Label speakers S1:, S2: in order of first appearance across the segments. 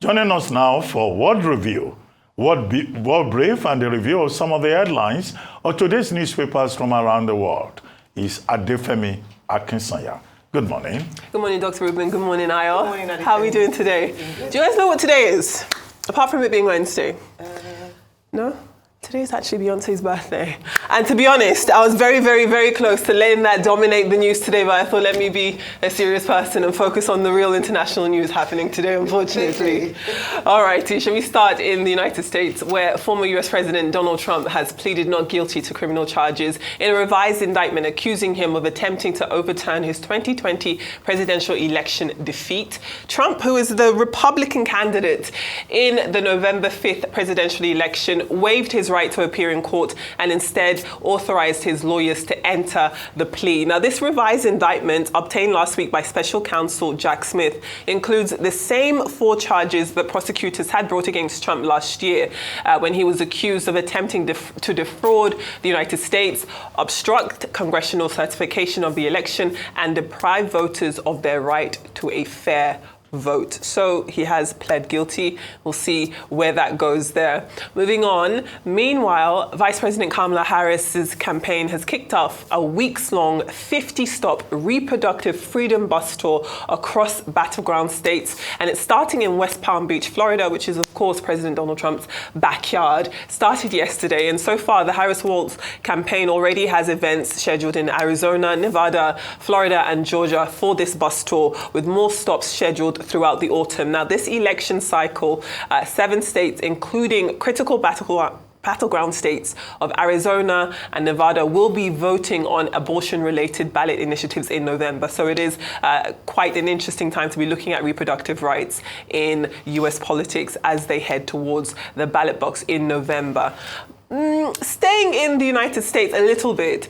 S1: Joining us now for World Review, World Brief, and the review of some of the headlines of today's newspapers from around the world is Adefemi Akinsanya. Good morning.
S2: Good morning, Dr. Rubin. Good morning, Ayo.
S3: Good morning, Adefemi.
S2: How are we doing today? Do you guys know what today is? Apart from it being Wednesday. No? Today is actually Beyonce's birthday. And to be honest, I was very, very, very close to letting that dominate the news today, but I thought let me be a serious person and focus on the real international news happening today, unfortunately. All righty, shall we start in the United States, where former US President Donald Trump has pleaded not guilty to criminal charges in a revised indictment accusing him of attempting to overturn his 2020 presidential election defeat. Trump, who is the Republican candidate in the November 5th presidential election, waived his right to appear in court and instead authorized his lawyers to enter the plea. Now, this revised indictment, obtained last week by special counsel Jack Smith, includes the same 4 charges that prosecutors had brought against Trump last year when he was accused of attempting to defraud the United States, obstruct congressional certification of the election, and deprive voters of their right to a fair vote. So he has pled guilty. We'll see where that goes there. Moving on. Meanwhile, Vice President Kamala Harris's campaign has kicked off a weeks-long 50-stop reproductive freedom bus tour across battleground states. And it's starting in West Palm Beach, Florida, which is, of course, President Donald Trump's backyard. Started yesterday. And so far, the Harris-Walz campaign already has events scheduled in Arizona, Nevada, Florida, and Georgia for this bus tour, with more stops scheduled throughout the autumn. Now, this election cycle, 7 states, including critical battleground states of Arizona and Nevada, will be voting on abortion-related ballot initiatives in November. So it is quite an interesting time to be looking at reproductive rights in US politics as they head towards the ballot box in November. Staying in the United States a little bit,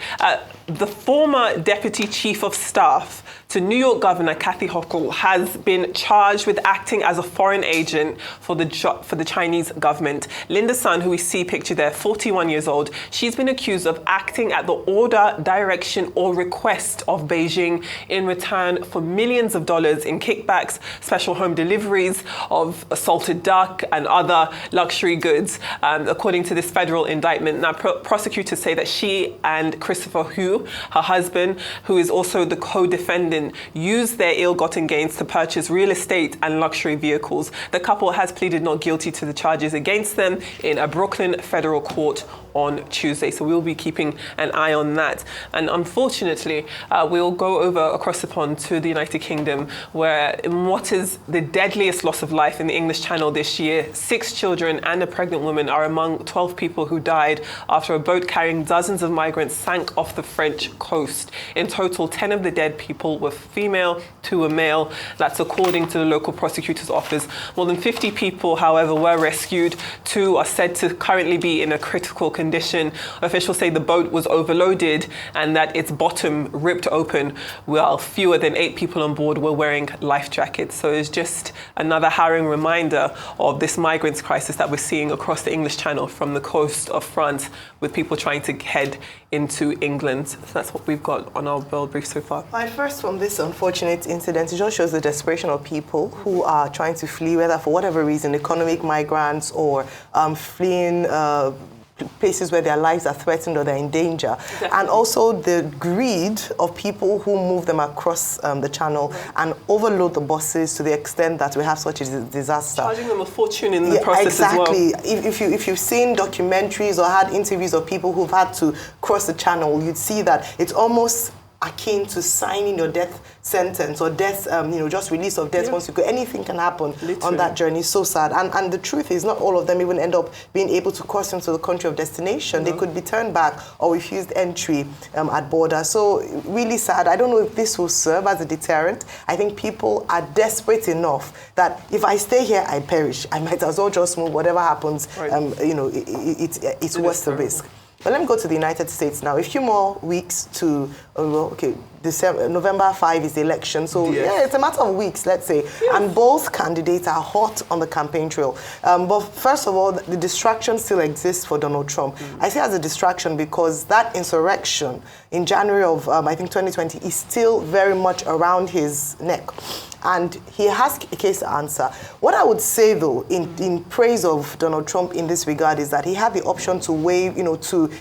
S2: the former Deputy Chief of Staff to New York Governor Kathy Hochul has been charged with acting as a foreign agent for the Chinese government. Linda Sun, who we see pictured there, 41 years old, she's been accused of acting at the order, direction, or request of Beijing in return for millions of dollars in kickbacks, special home deliveries of salted duck and other luxury goods, according to this federal indictment. Now, prosecutors say that she and Christopher Hu, her husband, who is also the co-defendant, used their ill-gotten gains to purchase real estate and luxury vehicles. The couple has pleaded not guilty to the charges against them in a Brooklyn federal court on Tuesday. So we'll be keeping an eye on that. And unfortunately, we'll go over across the pond to the United Kingdom, where in what is the deadliest loss of life in the English Channel this year, 6 children and a pregnant woman are among 12 people who died after a boat carrying dozens of migrants sank off the French coast. In total, 10 of the dead people were female, 2 were male. That's according to the local prosecutor's office. More than 50 people, however, were rescued. 2 are said to currently be in a critical condition. Officials say the boat was overloaded and that its bottom ripped open, while fewer than 8 people on board were wearing life jackets. So it's just another harrowing reminder of this migrants crisis that we're seeing across the English Channel from the coast of France, with people trying to head into England. So that's what we've got on our World Brief so far.
S3: First, from this unfortunate incident, it just shows the desperation of people who are trying to flee, whether for whatever reason, economic migrants or fleeing places where their lives are threatened or they're in danger. Definitely. And also the greed of people who move them across the channel and overload the buses to the extent that we have such a disaster.
S2: Charging them a fortune in the process as well.
S3: Exactly. If you've seen documentaries or had interviews of people who've had to cross the channel, you'd see that it's almost akin to signing your death sentence or death, just release of death once you go. Anything can happen on that journey. So sad. And the truth is, not all of them even end up being able to cross into the country of destination. No. They could be turned back or refused entry at border. So really sad. I don't know if this will serve as a deterrent. I think people are desperate enough that if I stay here, I perish. I might as well just move. Whatever happens, right. It's worth the risk. But let me go to the United States now. A few more weeks to, November 5 is the election. So it's a matter of weeks, let's say. Yes. And both candidates are hot on the campaign trail. But first of all, the distraction still exists for Donald Trump. I say as a distraction because that insurrection in January of, 2020 is still very much around his neck. and he has a case to answer. What I would say, though, in praise of Donald Trump in this regard is that he had the option to waive,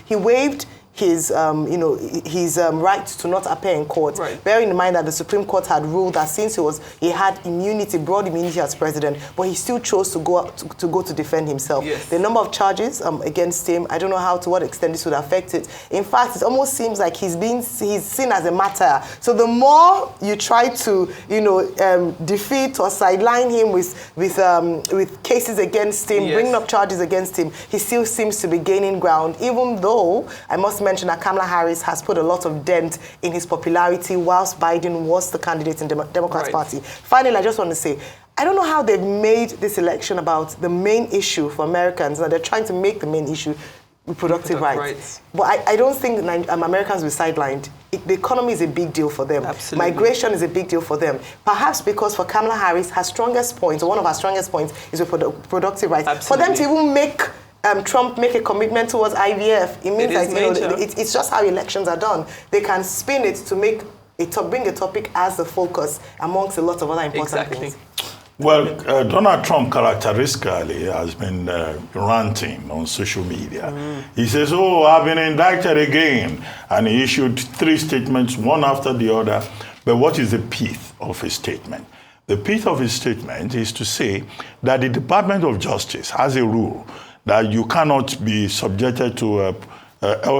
S3: he waived his right to not appear in court, bearing in mind that the Supreme Court had ruled that since he had immunity, broad immunity as president, but he still chose to go to defend himself.
S2: Yes.
S3: The number of charges against him, I don't know to what extent this would affect it. In fact, it almost seems like he's seen as a martyr. So the more you try to defeat or sideline him with cases against him, bringing up charges against him, he still seems to be gaining ground, even though I must mention that Kamala Harris has put a lot of dent in his popularity whilst Biden was the candidate in the Democrats Party. Finally, I just want to say, I don't know how they've made this election about the main issue for Americans, and they're trying to make the main issue reproductive rights. But I don't think Americans will be sidelined. The economy is a big deal for them.
S2: Absolutely.
S3: Migration is a big deal for them. Perhaps because for Kamala Harris, her strongest point, or one of her strongest points, is reproductive rights.
S2: Absolutely.
S3: For them to even make Trump make a commitment towards IVF, it means that it's just how elections are done. They can spin it to bring a topic as the focus amongst a lot of other important things.
S1: Well, Donald Trump characteristically has been ranting on social media. He says, I've been indicted again. And he issued 3 statements, one after the other. But what is the pith of his statement? The pith of his statement is to say that the Department of Justice has a rule that you cannot be subjected to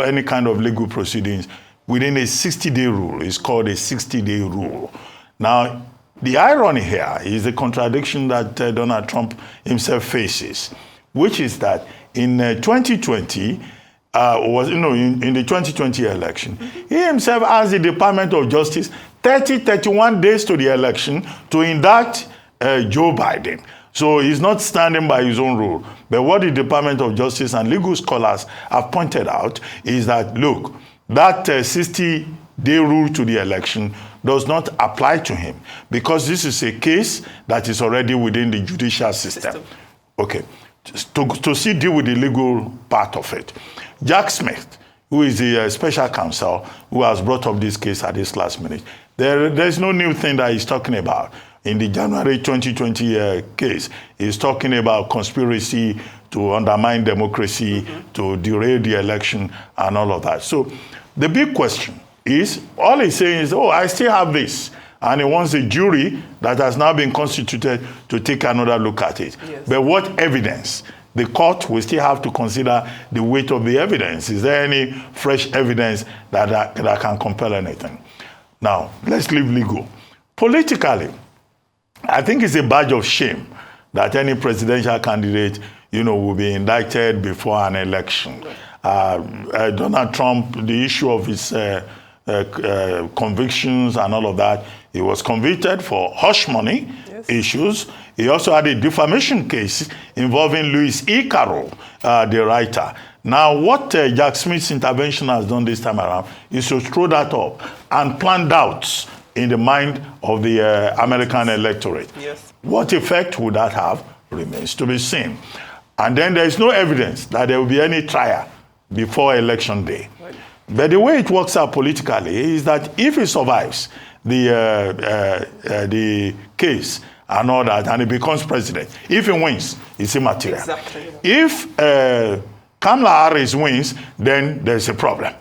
S1: any kind of legal proceedings within a 60-day rule. It's called a 60-day rule. Now, the irony here is the contradiction that Donald Trump himself faces, which is that in 2020, in the 2020 election, he himself asked the Department of Justice 31 days to the election to indict Joe Biden. So he's not standing by his own rule. But what the Department of Justice and legal scholars have pointed out is that, look, that 60-day rule to the election does not apply to him because this is a case that is already within the judicial system. Okay, to see deal with the legal part of it. Jack Smith, who is the special counsel who has brought up this case at this last minute, there's no new thing that he's talking about. In the January 2020 case, he's talking about conspiracy to undermine democracy, to derail the election, and all of that. So the big question is, all he's saying is, I still have this. And he wants a jury that has now been constituted to take another look at it. Yes. But what evidence? The court will still have to consider the weight of the evidence. Is there any fresh evidence that can compel anything? Now, let's leave legal. Politically, I think it's a badge of shame that any presidential candidate, will be indicted before an election. Donald Trump, the issue of his convictions and all of that, he was convicted for hush money issues. He also had a defamation case involving Louis E. Carroll, the writer. Now, what Jack Smith's intervention has done this time around is to throw that up and plant doubts in the mind of the American electorate. Yes. What effect would that have remains to be seen. And then there is no evidence that there will be any trial before election day. Right. But the way it works out politically is that if he survives the case and all that, and he becomes president, if he wins, it's immaterial. Exactly. If Kamala Harris wins, then there's a problem,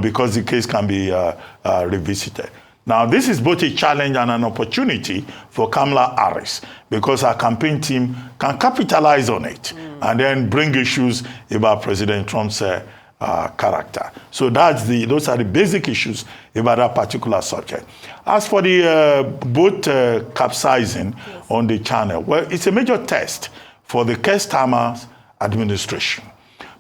S1: because the case can be revisited. Now, this is both a challenge and an opportunity for Kamala Harris because our campaign team can capitalize on it and then bring issues about President Trump's character. So those are the basic issues about that particular subject. As for the boat capsizing on the channel, well, it's a major test for the Keir Starmer's administration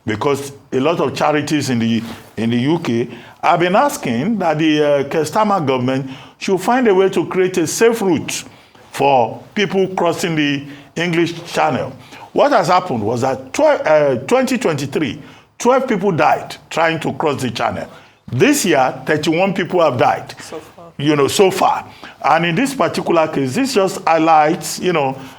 S1: because a lot of charities in the UK have been asking that the Keir Starmer government should find a way to create a safe route for people crossing the English Channel. What has happened was that 2023, 12 people died trying to cross the channel. This year, 31 people have died. So far. And in this particular case, this just highlights,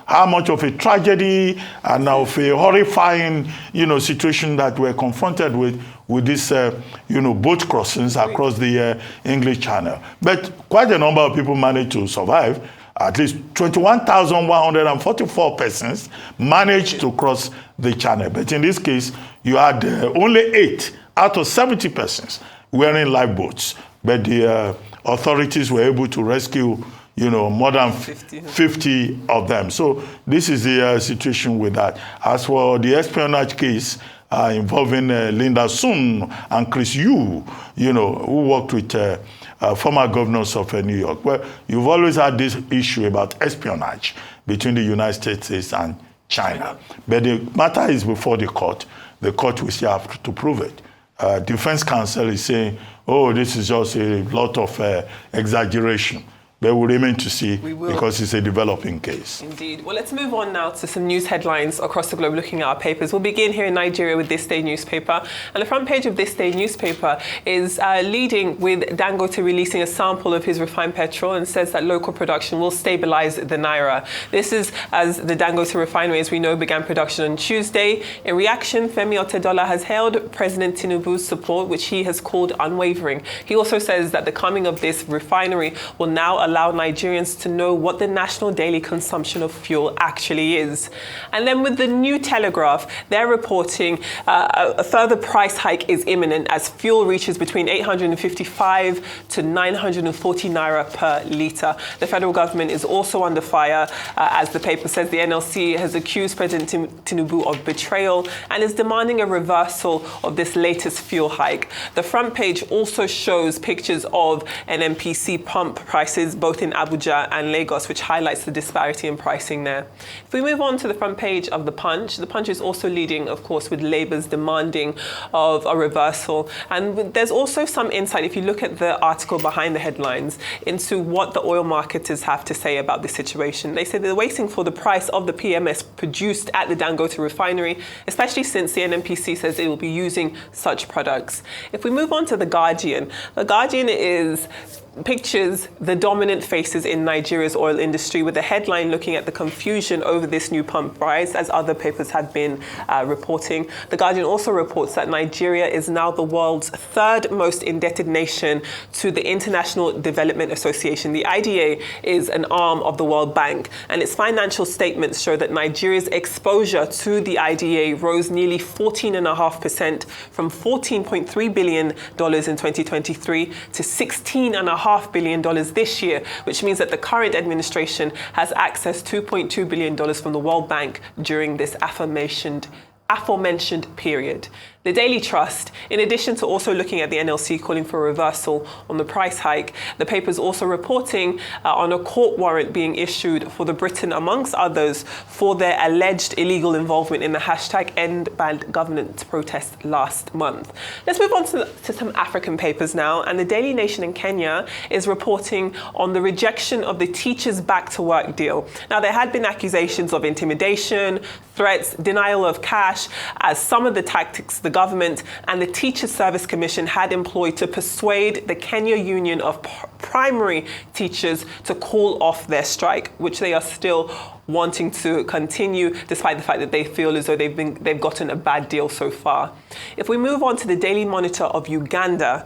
S1: how much of a tragedy and of a horrifying, situation that we're confronted with this, boat crossings across the English Channel. But quite a number of people managed to survive. at least 21,144 persons managed to cross the channel. But in this case, you had only 8 out of 70 persons wearing lifeboats. But the authorities were able to rescue, more than 50 of them. So this is the situation with that. As for the espionage case involving Linda Sun and Chris Yu, who worked with former governors of New York. Well, you've always had this issue about espionage between the United States and China. But the matter is before the court. The court will still have to prove it. Defense counsel is saying, oh, this is just a lot of exaggeration. But we'll remain to see because it's a developing case.
S2: Indeed. Well, let's move on now to some news headlines across the globe looking at our papers. We'll begin here in Nigeria with This Day newspaper. And the front page of This Day newspaper is leading with Dangote releasing a sample of his refined petrol and says that local production will stabilize the naira. This is as the Dangote refinery, as we know, began production on Tuesday. In reaction, Femi Otedola has hailed President Tinubu's support, which he has called unwavering. He also says that the coming of this refinery will now allow Nigerians to know what the national daily consumption of fuel actually is. And then with the New Telegraph, they're reporting a further price hike is imminent as fuel reaches between 855 to 940 naira per litre. The federal government is also under fire. As the paper says, the NLC has accused President Tinubu of betrayal and is demanding a reversal of this latest fuel hike. The front page also shows pictures of NNPC pump prices both in Abuja and Lagos, which highlights the disparity in pricing there. If we move on to the front page of the Punch is also leading, of course, with Labour's demanding of a reversal. And there's also some insight, if you look at the article behind the headlines, into what the oil marketers have to say about this situation. They say they're waiting for the price of the PMS produced at the Dangote refinery, especially since the NNPC says it will be using such products. If we move on to The Guardian is pictures the dominant faces in Nigeria's oil industry, with a headline looking at the confusion over this new pump price, as other papers have been reporting. The Guardian also reports that Nigeria is now the world's third most indebted nation to the International Development Association. The IDA is an arm of the World Bank, and its financial statements show that Nigeria's exposure to the IDA rose nearly 14.5% from $14.3 billion in 2023 to $16.5 billion this year, which means that the current administration has accessed $2.2 billion from the World Bank during this aforementioned period. The Daily Trust, in addition to also looking at the NLC calling for a reversal on the price hike, the paper is also reporting on a court warrant being issued for the Britain, amongst others, for their alleged illegal involvement in the #EndBadGovernance protest last month. Let's move on to some African papers now, and the Daily Nation in Kenya is reporting on the rejection of the Teachers Back to Work deal. Now, there had been accusations of intimidation, threats, denial of cash, as some of the tactics the government and the Teachers Service Commission had employed to persuade the Kenya Union of Primary Teachers to call off their strike, which they are still wanting to continue, despite the fact that they feel as though they've gotten a bad deal so far. If we move on to the Daily Monitor of Uganda,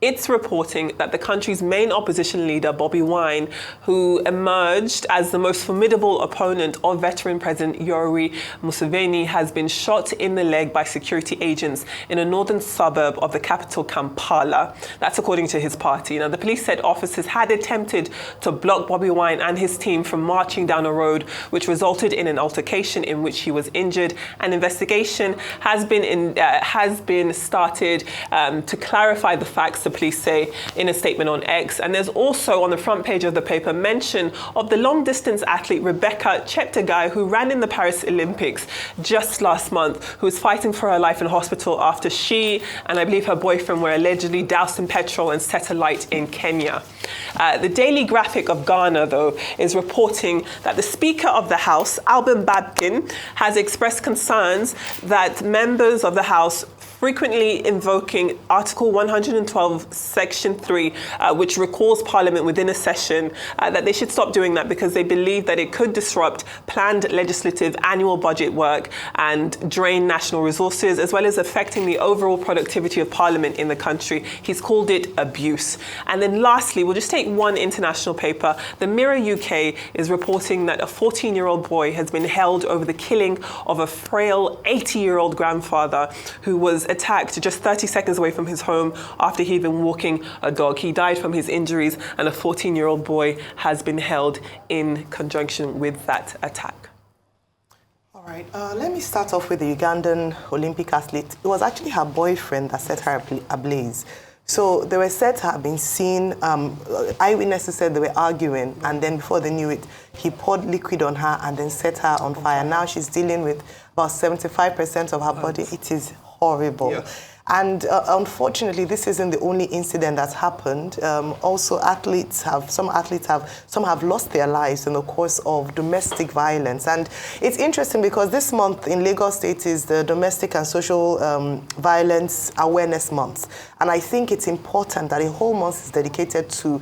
S2: it's reporting that the country's main opposition leader, Bobi Wine, who emerged as the most formidable opponent of veteran President Yoweri Museveni, has been shot in the leg by security agents in a northern suburb of the capital, Kampala. That's according to his party. Now, the police said officers had attempted to block Bobi Wine and his team from marching down a road, which resulted in an altercation in which he was injured. An investigation has been started to clarify the facts, the police say in a statement on X. And there's also on the front page of the paper mention of the long distance athlete Rebecca Cheptegei, who ran in the Paris Olympics just last month, who was fighting for her life in hospital after she and I believe her boyfriend were allegedly doused in petrol and set alight in Kenya. The Daily Graphic of Ghana, though, is reporting that the Speaker of the House, Alban Babkin, has expressed concerns that members of the House frequently invoking Article 112, Section 3, which recalls Parliament within a session, that they should stop doing that because they believe that it could disrupt planned legislative annual budget work and drain national resources, as well as affecting the overall productivity of Parliament in the country. He's called it abuse. And then lastly, we'll just take one international paper. The Mirror UK is reporting that a 14-year-old boy has been held over the killing of a frail 80-year-old grandfather who was attacked just 30 seconds away from his home after he'd been walking a dog. He died from his injuries, and a 14-year-old boy has been held in conjunction with that attack.
S3: All right, let me start off with the Ugandan Olympic athlete. It was actually her boyfriend that set her ablaze. So they were said to have been seen, eyewitnesses said they were arguing, and then before they knew it, he poured liquid on her and then set her on fire. Now she's dealing with about 75% of her body. It is horrible. Yeah. And unfortunately, this isn't the only incident that's happened. Also, some athletes have lost their lives in the course of domestic violence. And it's interesting because this month in Lagos State is the Domestic and Social Violence Awareness Month. And I think it's important that a whole month is dedicated to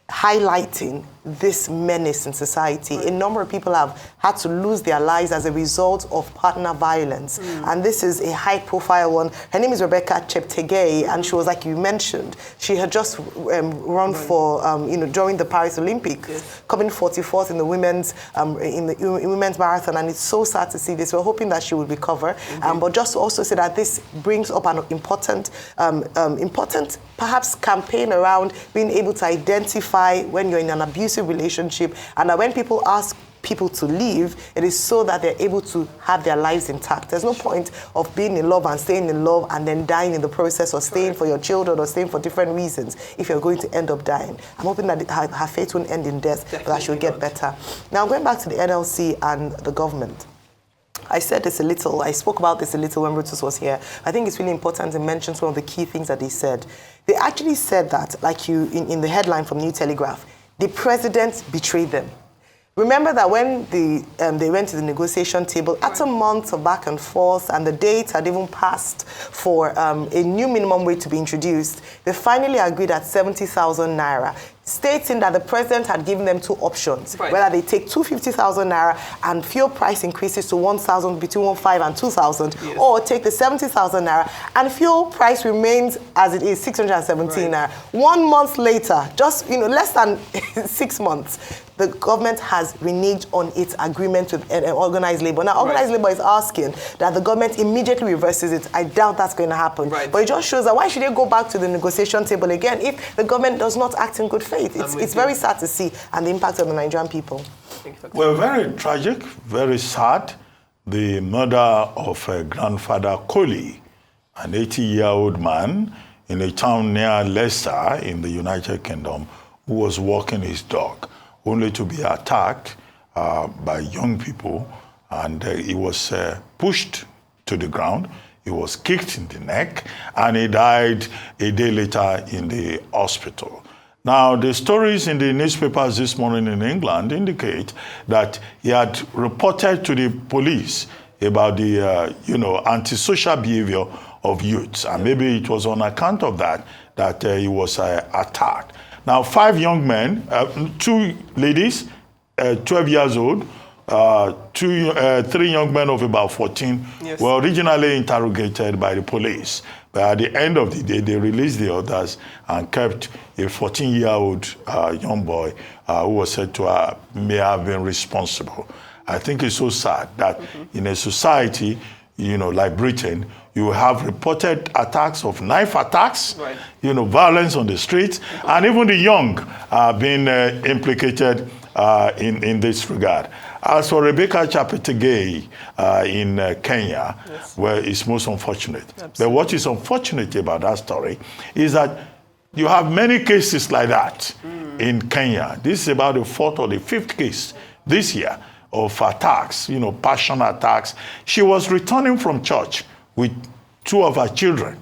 S3: highlighting this menace in society. A number of people have had to lose their lives as a result of partner violence. And this is a high-profile one. Her name is Rebecca Cheptegei, and she was, like you mentioned, she had just run for, during the Paris Olympics, coming 44th in the women's marathon, and it's so sad to see this. We're hoping that she will recover, but just to also say that this brings up an important perhaps campaign around being able to identify when you're in an abusive relationship, and that when people ask people to leave, it is so that they're able to have their lives intact. There's no point of being in love and staying in love and then dying in the process, or staying for your children, or staying for different reasons if you're going to end up dying. I'm hoping that her fate won't end in death, but that she'll get better. Now, going back to the NLC and the government, I said this a little, I spoke about this a little when Brutus was here. I think it's really important to mention some of the key things that they said. They actually said that, like in the headline from New Telegraph, the president betrayed them. Remember that when they went to the negotiation table, after months of back and forth, and the date had even passed for a new minimum wage to be introduced, they finally agreed at 70,000 naira, stating that the president had given them two options, whether they take 250,000 naira and fuel price increases to 1,000, between 1,500 and 2,000, or take the 70,000 naira and fuel price remains as it is, 617 naira. 1 month later, just less than 6 months, the government has reneged on its agreement with organized labor. Now, organized labor is asking that the government immediately reverses it. I doubt that's going to happen. But it just shows that why should they go back to the negotiation table again if the government does not act in good faith? It's very sad to see, and the impact on the Nigerian people.
S1: Well, very tragic, very sad. The murder of a grandfather Coley, an 80-year-old man in a town near Leicester in the United Kingdom, who was walking his dog, only to be attacked by young people, and he was pushed to the ground. He was kicked in the neck, and he died a day later in the hospital. Now, the stories in the newspapers this morning in England indicate that he had reported to the police about the, antisocial behavior of youths, and maybe it was on account of that he was attacked. Now, 5 young men, 2 ladies, 12 years old, 3 young men of about 14 were originally interrogated by the police. But at the end of the day, they released the others and kept a 14-year-old young boy who was said to may have been responsible. I think it's so sad that in a society, like Britain, you have reported attacks of knife attacks, violence on the streets, and even the young are being implicated in this regard. As for Rebecca Cheptegei in Kenya, where it's most unfortunate. But what is unfortunate about that story is that you have many cases like that in Kenya. This is about the 4th or the 5th case this year of attacks, passion attacks. She was returning from church with 2 of her children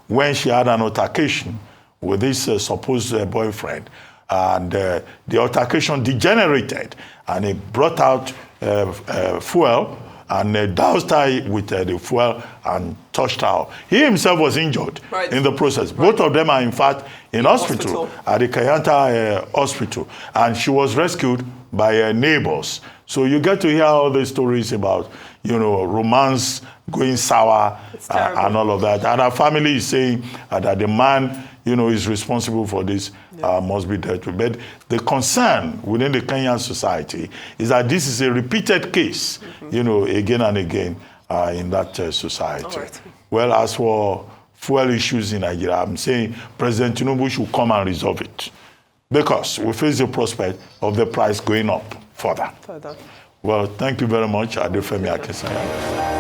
S1: when she had an altercation with this supposed boyfriend. And the altercation degenerated, and it brought out fuel and doused her with the fuel and touched her. He himself was injured in the process. Both of them are, in fact, in hospital at the Kayanta Hospital. And she was rescued by her neighbors. So you get to hear all the stories about, romance going sour and all of that. And her family is saying that the man, is responsible for this, must be dealt with. But the concern within the Kenyan society is that this is a repeated case, again and again in that society. Right. Well, as for fuel issues in Nigeria, I'm saying President Tinubu should come and resolve it, because we face the prospect of the price going up further. Well, thank you very much, Adefemi Akinsanya.